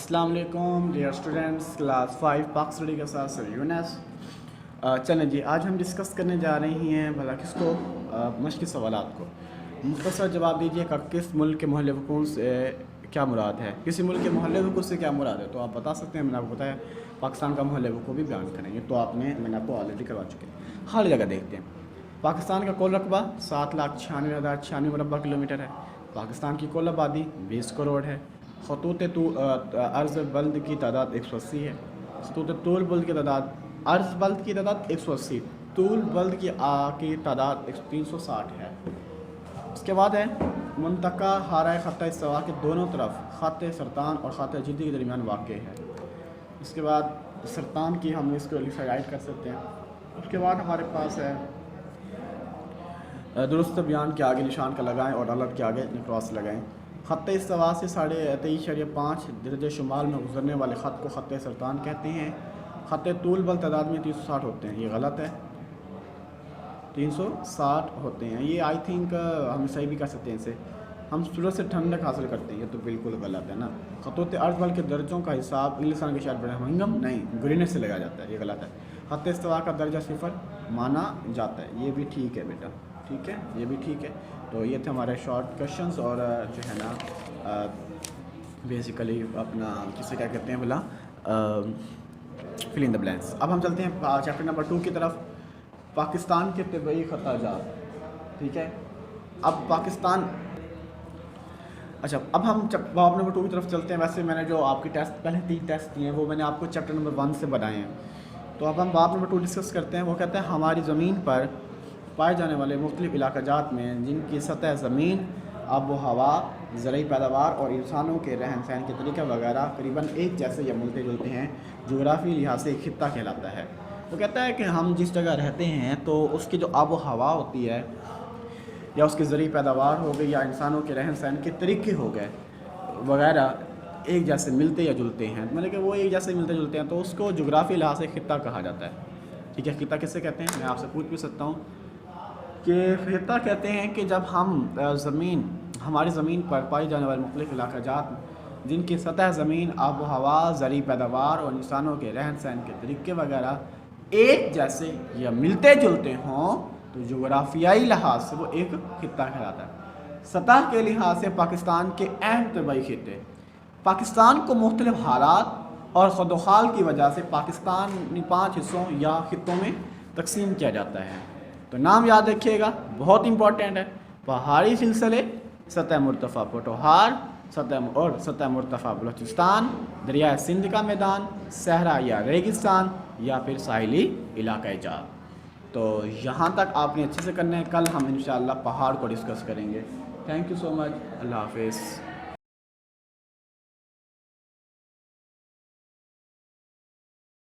السلام علیکم dear students, class 5 پاک اسٹڈی کے ساتھ سر یونس۔ چلیں جی، آج ہم ڈسکس کرنے جا رہے ہیں بھلا کس کو، مشقی سوالات کو۔ مختصر جواب دیجیے کہ کس ملک کے محل وقوع سے کیا مراد ہے، کسی ملک کے محل وقوع سے کیا مراد ہے، تو آپ بتا سکتے ہیں۔ میں نے آپ کو بتایا پاکستان کا محل وقوع بھی بیان کریں گے، تو میں نے آپ کو آلریڈی کروا چکے ہیں۔ حال جگہ دیکھتے ہیں۔ پاکستان کا کل رقبہ 7,96,096 مربع کلومیٹر ہے۔ پاکستان کی کل آبادی 20 کروڑ ہے۔ خطوط عرض بلد کی تعداد 180 ہے۔ خطوط طول بلد کی تعداد، عرض بلد کی تعداد 180، طول بلد کی تعداد 360 ہے۔ اس کے بعد ہے منطقہ حارہ خط استوا کے دونوں طرف خط سرطان اور خط جدی کے درمیان واقع ہے۔ اس کے بعد سرطان کی ہم اس کو رائٹ کر سکتے ہیں۔ اس کے بعد ہمارے پاس ہے درست بیان کے آگے نشان کا لگائیں اور ڈالر کے آگے کراس لگائیں۔ خط استوا سے 23.5 درجہ شمال میں گزرنے والے خط کو خط سرطان کہتے ہیں۔ خط طول بل تعداد میں 360 ہوتے ہیں، یہ غلط ہے، 360 ہوتے ہیں، یہ آئی تھنک ہم صحیح بھی کر سکتے ہیں۔ اسے ہم سورج سے ٹھنڈک حاصل کرتے ہیں، یہ تو بالکل غلط ہے نا۔ خطوط عرض بل کے درجوں کا حساب انگلستان کے شہر برمنگھم نہیں، گرینچ سے لگایا جاتا ہے، یہ غلط ہے۔ خط استوا کا درجہ 0 مانا جاتا ہے، یہ بھی ٹھیک ہے بیٹا، ٹھیک ہے، یہ بھی ٹھیک ہے۔ تو یہ تھے ہمارے شارٹ کوشچنس، اور جو ہے نا بیسیکلی اپنا کسے کیا کہتے ہیں بلا فل ان دا بلینکس۔ اب ہم چلتے ہیں چیپٹر نمبر 2 کی طرف، پاکستان کے طبعی خطاجات، ٹھیک ہے۔ اب پاکستان، اچھا اب ہم باب نمبر 2 کی طرف چلتے ہیں۔ ویسے میں نے جو آپ کی ٹیسٹ پہلے 3 ٹیسٹ دیے ہیں وہ میں نے آپ کو چیپٹر نمبر 1 سے بنائے ہیں، تو اب ہم باب نمبر 2 ڈسکس کرتے ہیں۔ وہ کہتے ہیں ہماری زمین پر پائے جانے والے مختلف علاقہ جات میں جن کی سطح زمین، آب و ہوا، زرعی پیداوار اور انسانوں کے رہن سہن کے طریقے وغیرہ تقریباً ایک جیسے یا ملتے جلتے ہیں، جغرافی لحاظ سے ایک خطہ کہلاتا ہے۔ وہ کہتا ہے کہ ہم جس جگہ رہتے ہیں تو اس کی جو آب و ہوا ہوتی ہے، یا اس کی زرعی پیداوار ہو گئی، یا انسانوں کے رہن سہن کے طریقے ہو گئے وغیرہ ایک جیسے ملتے یا جلتے ہیں، مطلب کہ وہ ایک جیسے ملتے جلتے ہیں، تو اس کو جغرافی لحاظ سے خطہ کہا جاتا ہے، ٹھیک ہے۔ خطہ کسے کہتے ہیں، میں آپ سے پوچھ بھی سکتا ہوں کہ خطہ کہتے ہیں کہ جب ہماری زمین پر پائی جانے والے مختلف علاقہ جات جن کی سطح زمین، آب و ہوا، زرعی پیداوار اور انسانوں کے رہن سہن کے طریقے وغیرہ ایک جیسے یا ملتے جلتے ہوں تو جغرافیائی لحاظ سے وہ ایک خطہ کہلاتا ہے۔ سطح کے لحاظ سے پاکستان کے اہم طبعی خطے، پاکستان کو مختلف حالات اور خد و خال کی وجہ سے پاکستان 5 حصوں یا خطوں میں تقسیم کیا جاتا ہے۔ تو نام یاد رکھیے گا، بہت امپورٹنٹ ہے۔ پہاڑی سلسلے، سطح مرتفع پوٹوہار، سطح مرتفع بلوچستان، دریائے سندھ کا میدان، صحرا یا ریگستان، یا پھر ساحلی علاقہ جات۔ تو یہاں تک آپ نے اچھے سے کرنا ہے، کل ہم انشاءاللہ پہاڑ کو ڈسکس کریں گے۔ تھینک یو سو مچ، اللہ حافظ۔